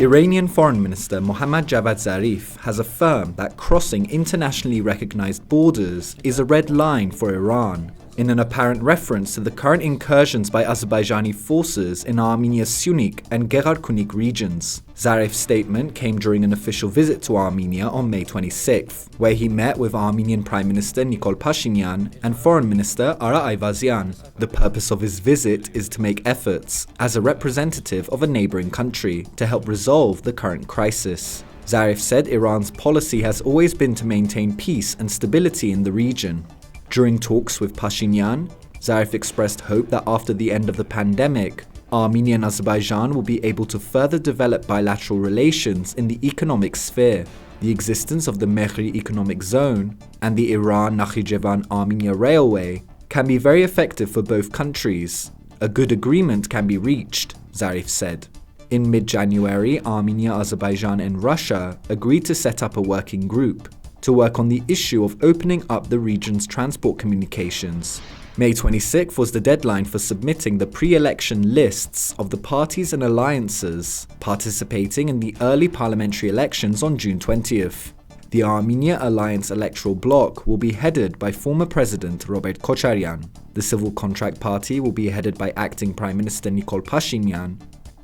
Iranian Foreign Minister Mohammad Javad Zarif has affirmed that crossing internationally recognized borders is a red line for Iran, in an apparent reference to the current incursions by Azerbaijani forces in Armenia's Syunik and Gegharkunik regions. Zarif's statement came during an official visit to Armenia on May 26th, where he met with Armenian Prime Minister Nikol Pashinyan and Foreign Minister Ara Ayvazyan. The purpose of his visit is to make efforts, as a representative of a neighboring country, to help resolve the current crisis. Zarif said Iran's policy has always been to maintain peace and stability in the region. During talks with Pashinyan, Zarif expressed hope that after the end of the pandemic, Armenia and Azerbaijan will be able to further develop bilateral relations in the economic sphere. The existence of the Mehri Economic Zone and the Iran-Nakhichevan-Armenia Railway can be very effective for both countries. A good agreement can be reached, Zarif said. In mid-January, Armenia, Azerbaijan and Russia agreed to set up a working group to work on the issue of opening up the region's transport communications. May 26th was the deadline for submitting the pre-election lists of the parties and alliances participating in the early parliamentary elections on June 20th. The Armenia Alliance electoral bloc will be headed by former President Robert Kocharyan. The Civil Contract Party will be headed by acting Prime Minister Nikol Pashinyan,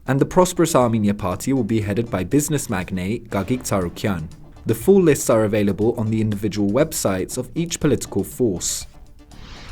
and the Prosperous Armenia Party will be headed by business magnate Gagik Tsarukyan. The full lists are available on the individual websites of each political force.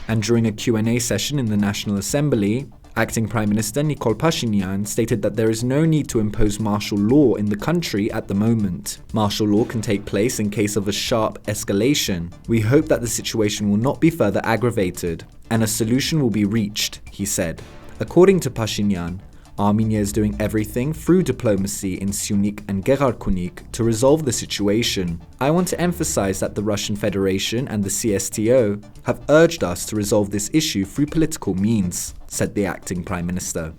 And during a Q&A session in the National Assembly, acting Prime Minister Nikol Pashinyan stated that there is no need to impose martial law in the country at the moment. Martial law can take place in case of a sharp escalation. We hope that the situation will not be further aggravated, and a solution will be reached, he said. According to Pashinyan, Armenia is doing everything through diplomacy in Syunik and Gegharkunik to resolve the situation. I want to emphasize that the Russian Federation and the CSTO have urged us to resolve this issue through political means, said the acting Prime Minister.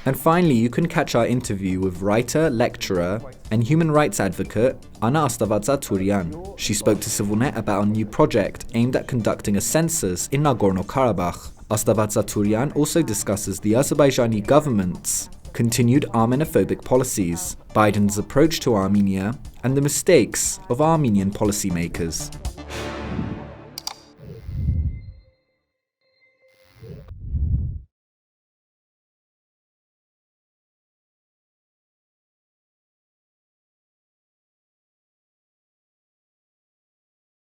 And finally, you can catch our interview with writer, lecturer, and human rights advocate Ana Astavadza-Turian. She spoke to CivilNet about a new project aimed at conducting a census in Nagorno-Karabakh. Astavadza-Turian also discusses the Azerbaijani government's continued Armenophobic policies, Biden's approach to Armenia, and the mistakes of Armenian policymakers.